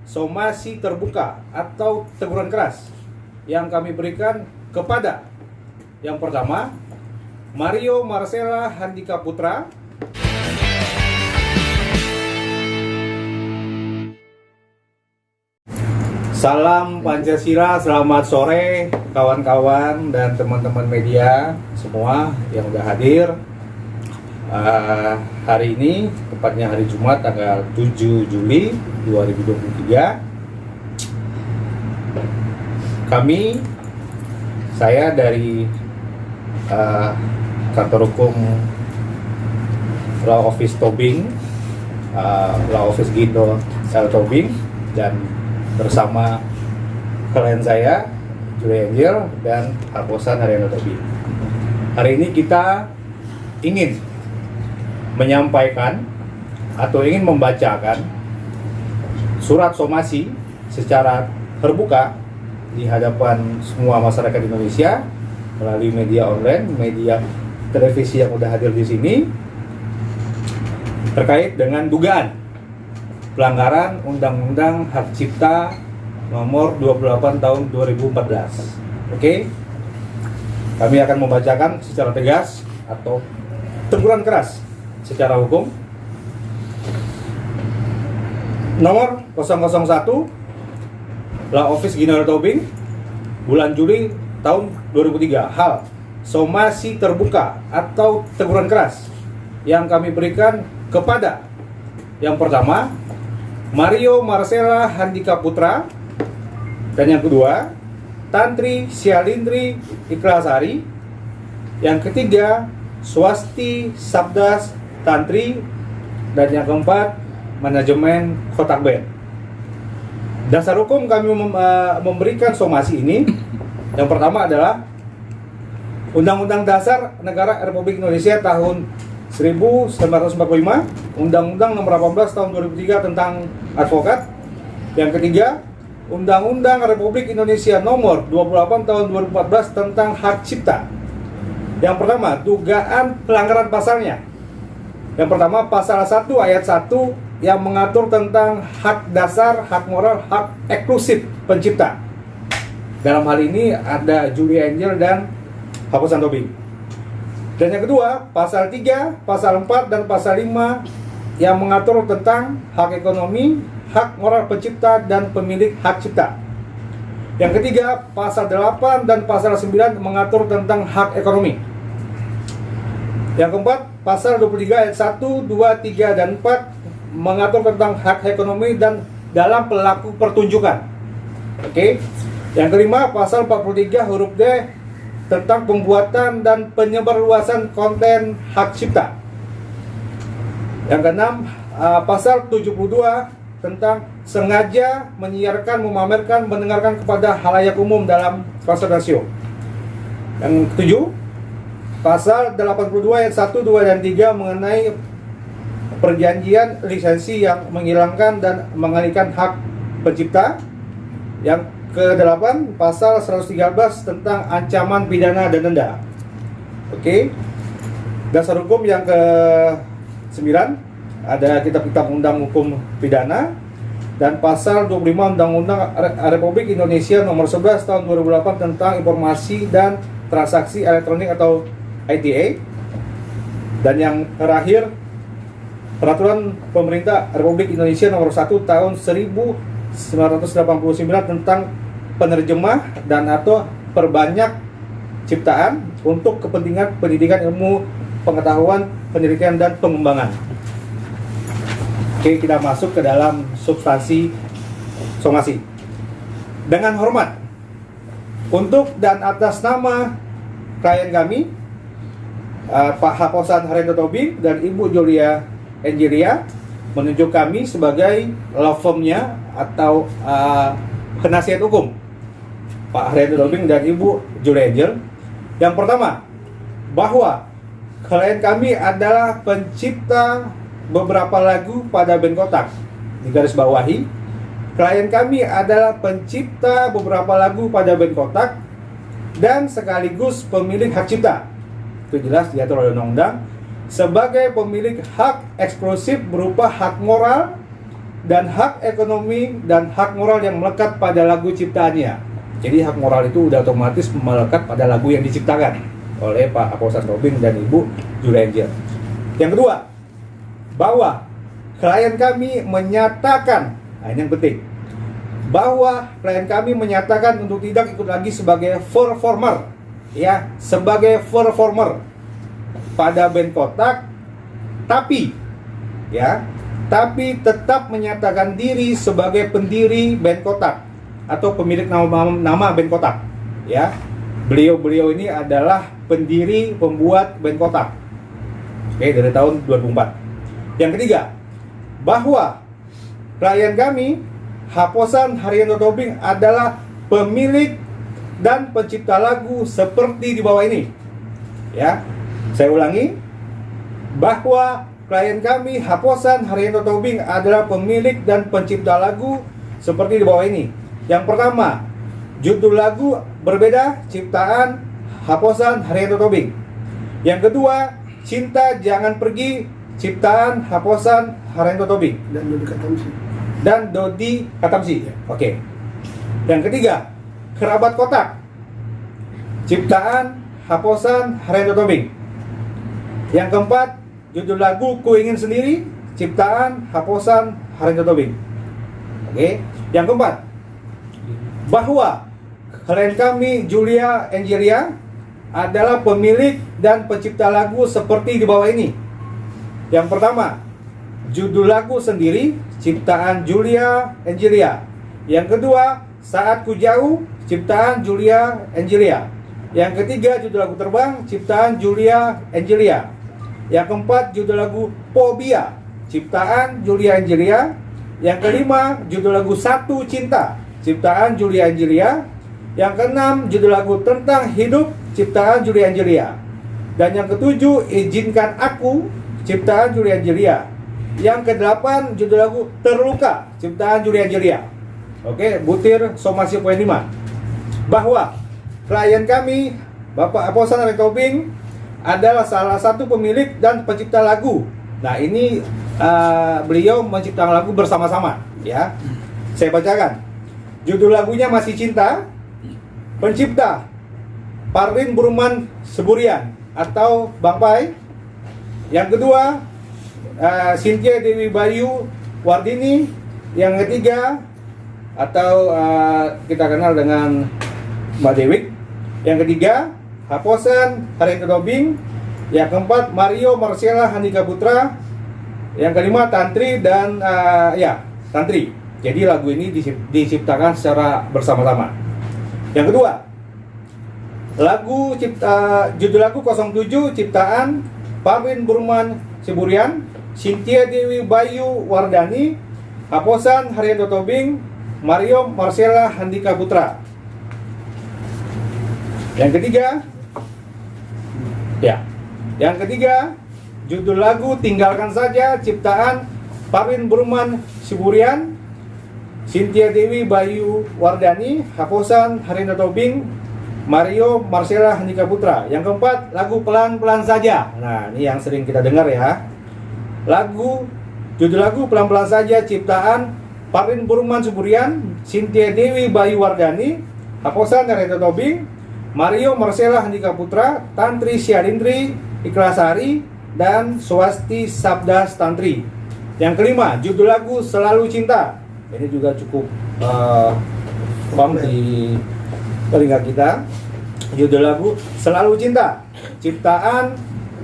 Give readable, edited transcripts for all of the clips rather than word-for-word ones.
somasi terbuka atau teguran keras yang kami berikan kepada yang pertama, Mario Marcella Handika Putra. Salam Pancasila, selamat sore kawan-kawan dan teman-teman media semua yang udah hadir. Hari ini, tepatnya hari Jumat tanggal 7 Juli 2023, saya dari kantor hukum Law Office Tobing, Law Office Gindo L. Tobing, dan bersama klien saya Julia Angel dan Haposan Haryana Tobing. Hari ini kita ingin menyampaikan atau ingin membacakan surat somasi secara terbuka di hadapan semua masyarakat Indonesia melalui media online, media televisi yang udah hadir di sini, terkait dengan dugaan pelanggaran Undang-Undang Hak Cipta nomor 28 tahun 2014. Oke? Kami akan membacakan secara tegas atau teguran keras secara hukum. Nomor 001 Law Office Gindo L. Tobing, bulan Juli tahun 2003. Hal somasi terbuka atau teguran keras yang kami berikan kepada yang pertama, Mario Marcella Handika Putra, dan yang kedua, Tantri Syalindri Ikhlasari, yang ketiga, Swasti Sabdas Tantri, dan yang keempat, manajemen Kotak Band. Dasar hukum kami memberikan somasi ini, yang pertama adalah Undang-Undang Dasar Negara Republik Indonesia tahun 1945, Undang-Undang Nomor 18 tahun 2003 tentang advokat. Yang ketiga, Undang-Undang Republik Indonesia Nomor 28 tahun 2014 tentang hak cipta. Yang pertama, dugaan pelanggaran pasalnya. Yang pertama, pasal 1 ayat 1 yang mengatur tentang hak dasar, hak moral, hak eksklusif pencipta. Dalam hal ini ada Julia Angel dan Haposan Tobing. Dan yang kedua, pasal 3, pasal 4, dan pasal 5 yang mengatur tentang hak ekonomi, hak moral pencipta, dan pemilik hak cipta. Yang ketiga, pasal 8 dan pasal 9 mengatur tentang hak ekonomi. Yang keempat, pasal 23 ayat 1, 2, 3, dan 4 mengatur tentang hak ekonomi dan dalam pelaku pertunjukan. Oke. Yang kelima, pasal 43 huruf D tentang pembuatan dan penyebarluasan konten hak cipta. Yang keenam, pasal 72 tentang sengaja menyiarkan, memamerkan, mendengarkan kepada halayak umum dalam konser rasio. Yang ketujuh, pasal 82 ayat 1, 2, dan 3 mengenai perjanjian lisensi yang menghilangkan dan mengalihkan hak pencipta. Yang ke-8, pasal 113 tentang ancaman pidana dan denda. Oke. Dasar hukum yang ke-9 ada kitab-kitab undang hukum pidana, dan pasal 25 Undang-Undang Republik Indonesia Nomor 11 tahun 2008 tentang informasi dan transaksi elektronik atau ITA. Dan yang terakhir, Peraturan Pemerintah Republik Indonesia Nomor 1 tahun 1989 tentang penerjemah dan atau perbanyak ciptaan untuk kepentingan pendidikan, ilmu pengetahuan, pendidikan, dan pengembangan. Oke, kita masuk ke dalam substansi somasi. Dengan hormat, untuk dan atas nama klien kami, Pak Haposan Haryana Tobing dan Ibu Julia Angelia, menunjuk kami sebagai law firm-nya atau penasihat hukum Pak Haryana Tobing dan Ibu Julia Angel. Yang pertama, bahwa klien kami adalah pencipta beberapa lagu pada band Kotak. Digaris bawahi, klien kami adalah pencipta beberapa lagu pada band Kotak dan sekaligus pemilik hak cipta. Itu jelas diatur oleh undang-undang sebagai pemilik hak eksklusif berupa hak moral, dan hak ekonomi dan hak moral yang melekat pada lagu ciptaannya. Jadi hak moral itu udah otomatis melekat pada lagu yang diciptakan oleh Pak Aposan Tobing dan Ibu Julia Angel. Yang kedua, bahwa klien kami menyatakan, nah ini yang penting, bahwa klien kami menyatakan untuk tidak ikut lagi sebagai performer, ya, sebagai performer pada band Kotak, tapi tetap menyatakan diri sebagai pendiri band Kotak atau pemilik nama band Kotak, ya. Beliau ini adalah pendiri pembuat band Kotak, oke, dari tahun 2004. Yang ketiga, bahwa klien kami Haposan Haryanto Tobing adalah pemilik dan pencipta lagu seperti di bawah ini, ya. Saya ulangi, bahwa klien kami Haposan Haryanto Tobing adalah pemilik dan pencipta lagu seperti di bawah ini. Yang pertama, judul lagu berbeda, ciptaan Haposan Haryanto Tobing. Yang kedua, Cinta Jangan Pergi, ciptaan Haposan Haryanto Tobing dan Dodi Katamsi. Oke. Yang ketiga, Kerabat Kotak, ciptaan Haposan Haryanto Tobing. Yang keempat, judul lagu Ku Ingin Sendiri, ciptaan Haposan Haryanto Tobing. Oke. Yang keempat, bahwa klien kami Julia Angelia adalah pemilik dan pencipta lagu seperti di bawah ini. Yang pertama, judul lagu Sendiri, ciptaan Julia Angelia. Yang kedua, Saat Ku Jauh, ciptaan Julia Angelia. Yang ketiga, judul lagu Terbang, ciptaan Julia Angelia. Yang keempat, judul lagu Phobia, ciptaan Julia Angelia. Yang kelima, judul lagu Satu Cinta, ciptaan Julia Angelia. Yang keenam, judul lagu Tentang Hidup, ciptaan Julia Angelia. Dan yang ketujuh, Izinkan Aku, ciptaan Julia Angelia. Yang kedelapan, judul lagu Terluka, ciptaan Julia Angelia. Oke, butir somasi poin 5. Bahwa klien kami Bapak Aposan Haryanto Tobing adalah salah satu pemilik dan pencipta lagu. Nah, ini beliau menciptakan lagu bersama-sama, ya. Saya bacakan. Judul lagunya Masih Cinta, pencipta Parwin Burman Seburian atau Bang Pai. Yang kedua, Cynthia Dewi Bayu Wardini. Yang ketiga, atau kita kenal dengan Mbak Dewi. Yang ketiga, Haposan Haryanto Tobing. Yang keempat, Mario Marcella Handika Putra. Yang kelima, Tantri dan Tantri. Jadi lagu ini diciptakan secara bersama-sama. Yang kedua, judul lagu 07, ciptaan Parwin Burman Seburian, Cynthia Dewi Bayu Wardani, Haposan Haryanto Tobing, Mario Marcella Handika Putra. Yang ketiga, judul lagu Tinggalkan Saja, ciptaan Parwin Burman Seburian, Cynthia Dewi Bayu Wardani, Haposan Haryanto Tobing, Mario Marcella Handika Putra. Yang keempat, lagu Pelan-Pelan Saja. Nah, ini yang sering kita dengar ya. Judul lagu Pelan-Pelan Saja, ciptaan Parwin Burman Seburian, Cynthia Dewi Bayu Wardani, Haposan Haryanto Tobing, Mario Marcella Handika Putra, Tantri Syalindri Ikhlasari, dan Swasti Sabdas Tantri. Yang kelima, judul lagu Selalu Cinta. Ini juga cukup paham di telinga kita. Judul lagu Selalu Cinta, ciptaan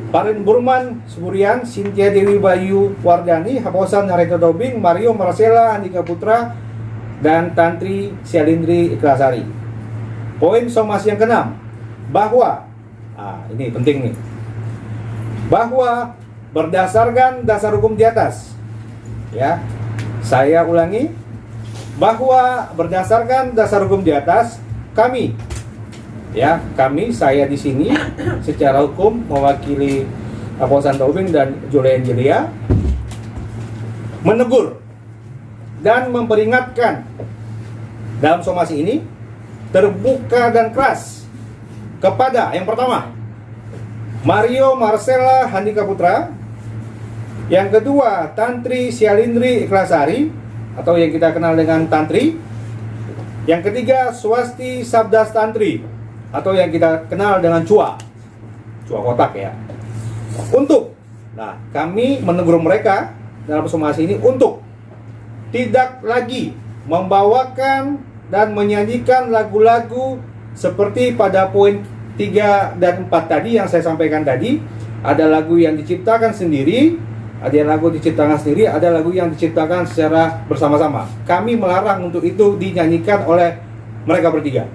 Parwin Burman Seburian, Cynthia Dewi Bayu Wardani, Haposan Haryanto Tobing, Mario Marcella Handika Putra, dan Tantri Syalindri Ikhlasari. Poin somasi yang keenam, bahwa ini penting nih, bahwa berdasarkan dasar hukum di atas, ya, saya ulangi, bahwa berdasarkan dasar hukum di atas, saya di sini secara hukum mewakili Aposan Tobing dan Julia Angelia menegur dan memperingatkan dalam somasi ini terbuka dan keras kepada yang pertama, Mario Marcella Handika Putra. Yang kedua, Tantri Syalindri Ikhlasari. atau yang kita kenal dengan tantri. Yang ketiga, swasti sabdas tantri atau yang kita kenal dengan cua kotak ya. Kami menegur mereka dalam somasi ini untuk tidak lagi membawakan dan menyanyikan lagu-lagu seperti pada poin 3 dan 4 tadi yang saya sampaikan tadi. Ada lagu yang diciptakan sendiri, ada lagu diciptakan sendiri, ada lagu yang diciptakan secara bersama-sama. Kami melarang untuk itu dinyanyikan oleh mereka bertiga,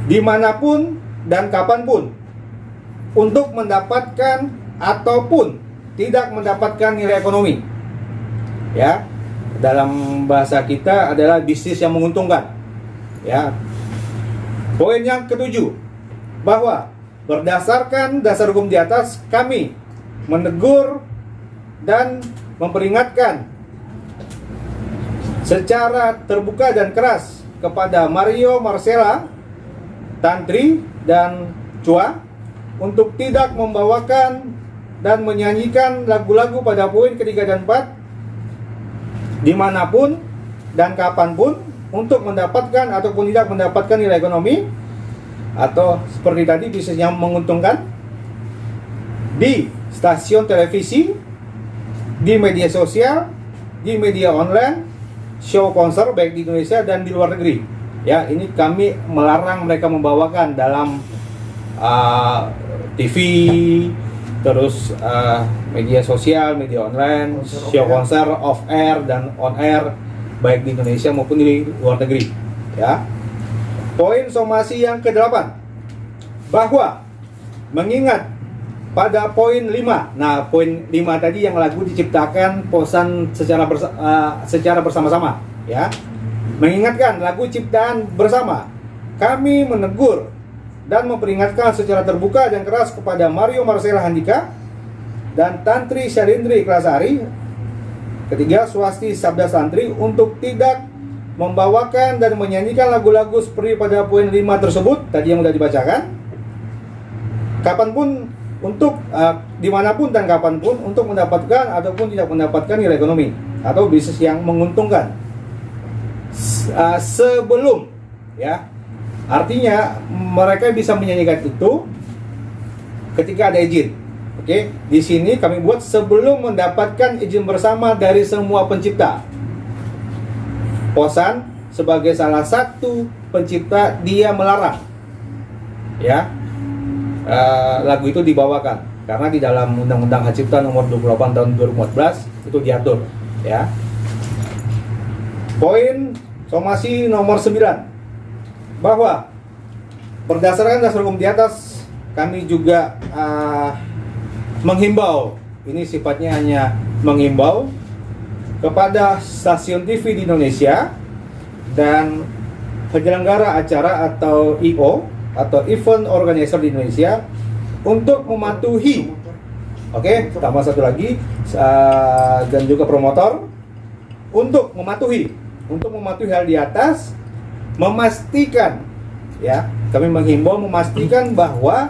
dimanapun dan kapanpun, untuk mendapatkan ataupun tidak mendapatkan nilai ekonomi. Ya, dalam bahasa kita adalah bisnis yang menguntungkan. Ya. Poin yang ketujuh, bahwa berdasarkan dasar hukum di atas, kami menegur dan memperingatkan secara terbuka dan keras kepada Mario Marcella, Tantri, dan Cua untuk tidak membawakan dan menyanyikan lagu-lagu pada poin ketiga dan 4 dimanapun dan kapanpun untuk mendapatkan ataupun tidak mendapatkan nilai ekonomi, atau seperti tadi bisnis yang menguntungkan di stasiun televisi, di media sosial, di media online, show konser baik di Indonesia dan di luar negeri. Ya, ini kami melarang mereka membawakan dalam TV, terus media sosial, media online, show konser off air dan on air baik di Indonesia maupun di luar negeri. Ya. Poin somasi yang ke-8, bahwa mengingat pada poin 5. Nah, poin 5 tadi yang lagu diciptakan posan secara bersama-sama, ya. Mengingatkan lagu ciptaan bersama. Kami menegur dan memperingatkan secara terbuka dan keras kepada Mario Marcella Handika dan Tantri Syalindri Ikhlasari, ketiga swasti sabda santri, untuk tidak membawakan dan menyanyikan lagu-lagu seperti pada poin 5 tersebut tadi yang sudah dibacakan, kapanpun, untuk dimanapun dan kapanpun, untuk mendapatkan ataupun tidak mendapatkan nilai ekonomi atau bisnis yang menguntungkan sebelum, ya, artinya mereka bisa menyanyikan itu ketika ada izin. Oke, di sini kami buat sebelum mendapatkan izin bersama dari semua pencipta. Posan sebagai salah satu pencipta, dia melarang, ya, lagu itu dibawakan karena di dalam Undang-Undang Hak Cipta nomor 28 tahun 2014 itu diatur, ya. Poin somasi nomor 9, bahwa berdasarkan dasar hukum di atas, kami juga menghimbau, ini sifatnya hanya menghimbau kepada stasiun TV di Indonesia dan penyelenggara acara atau IO atau event organizer di Indonesia untuk mematuhi, oke, tambah satu lagi, dan juga promotor untuk mematuhi hal di atas, memastikan, ya, kami menghimbau memastikan bahwa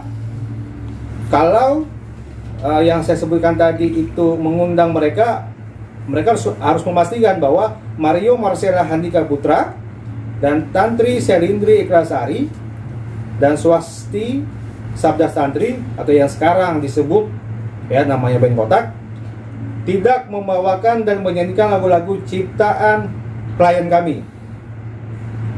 kalau yang saya sebutkan tadi itu mengundang mereka harus memastikan bahwa Mario Marcella Handika Putra dan Tantri Syalindri Ikhlasari dan swasti sabda santri atau yang sekarang disebut, ya, namanya band kotak, tidak membawakan dan menyanyikan lagu-lagu ciptaan klien kami,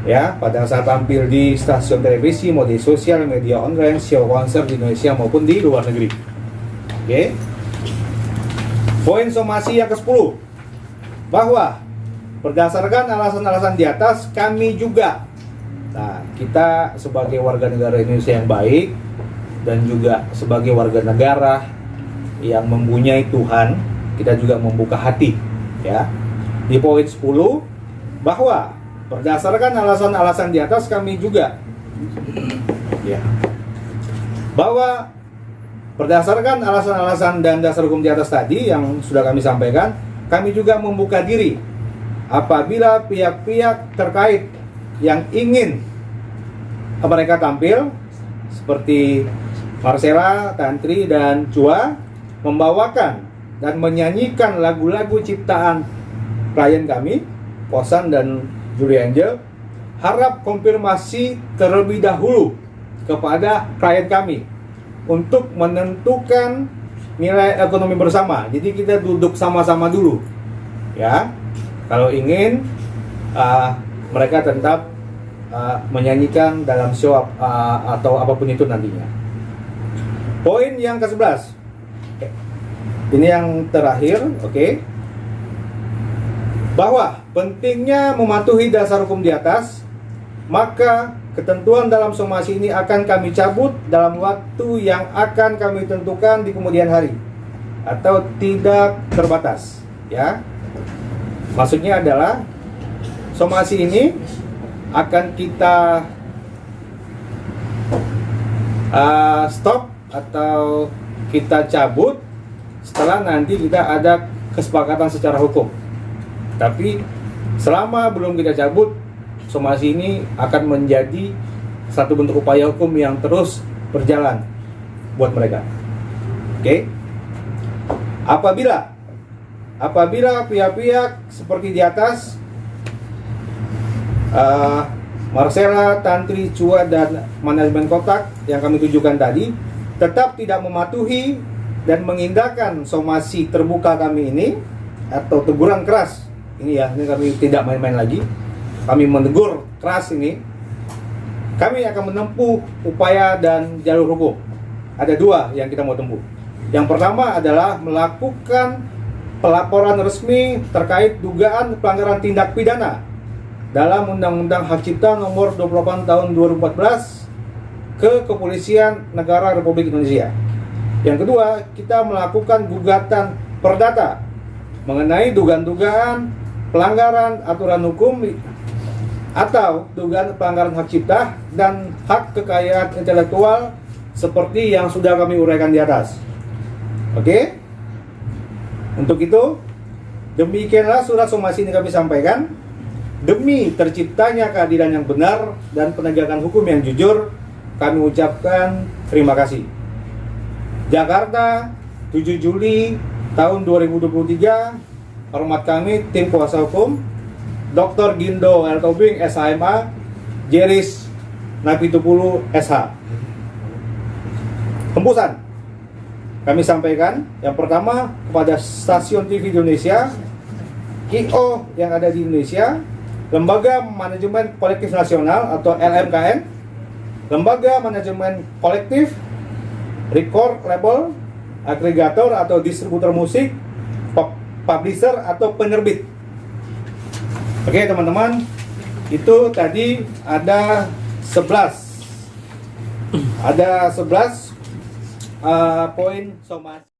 ya, pada saat tampil di stasiun televisi, media sosial, media online, show konser di Indonesia maupun di luar negeri. Oke. Poin somasi yang ke-10, bahwa berdasarkan alasan-alasan di atas, kami juga, nah, kita sebagai warga negara Indonesia yang baik dan juga sebagai warga negara yang mempunyai Tuhan, kita juga membuka hati, ya. Di poin 10, bahwa berdasarkan alasan-alasan di atas, kami juga, ya, bahwa berdasarkan alasan-alasan dan dasar hukum di atas tadi yang sudah kami sampaikan, kami juga membuka diri apabila pihak-pihak terkait yang ingin mereka tampil seperti Marcella, Tantri, dan Cua membawakan dan menyanyikan lagu-lagu ciptaan klien kami Posan dan Julie Angel, harap konfirmasi terlebih dahulu kepada klien kami untuk menentukan nilai ekonomi bersama. Jadi kita duduk sama-sama dulu, ya. Kalau ingin mereka tetap menyanyikan dalam show atau apapun itu nantinya. Poin yang ke-11, ini yang terakhir, oke. Bahwa pentingnya mematuhi dasar hukum di atas, maka ketentuan dalam somasi ini akan kami cabut dalam waktu yang akan kami tentukan di kemudian hari atau tidak terbatas, ya. Maksudnya adalah somasi ini akan kita stop atau kita cabut setelah nanti kita ada kesepakatan secara hukum. Tapi selama belum kita cabut, somasi ini akan menjadi satu bentuk upaya hukum yang terus berjalan buat mereka. Oke? Apabila pihak-pihak seperti di atas, Marcella, Tantri, Chua, dan manajemen kotak yang kami tunjukkan tadi tetap tidak mematuhi dan mengindahkan somasi terbuka kami ini atau teguran keras ini, ya, ini kami tidak main-main lagi, kami menegur keras ini, kami akan menempuh upaya dan jalur hukum. Ada dua yang kita mau tempuh. Yang pertama adalah melakukan pelaporan resmi terkait dugaan pelanggaran tindak pidana dalam Undang-Undang Hak Cipta Nomor 28 Tahun 2014 ke Kepolisian Negara Republik Indonesia. Yang kedua, kita melakukan gugatan perdata mengenai dugaan-dugaan pelanggaran aturan hukum atau dugaan pelanggaran hak cipta dan hak kekayaan intelektual seperti yang sudah kami uraikan di atas. Oke? Untuk itu, demikianlah surat somasi ini kami sampaikan. Demi terciptanya keadilan yang benar dan penegakan hukum yang jujur, kami ucapkan terima kasih. Jakarta, 7 Juli tahun 2023. Hormat kami, tim kuasa hukum Dr. Gindo L. Tobing, SHMA, Jeris Napitupulu, SH. Hembusan kami sampaikan yang pertama kepada stasiun TV Indonesia, KIO yang ada di Indonesia, Lembaga Manajemen Kolektif Nasional atau LMKN, Lembaga Manajemen Kolektif, record label, agregator atau distributor musik, publisher atau penerbit. Oke teman-teman, itu tadi ada 11 poin somasi.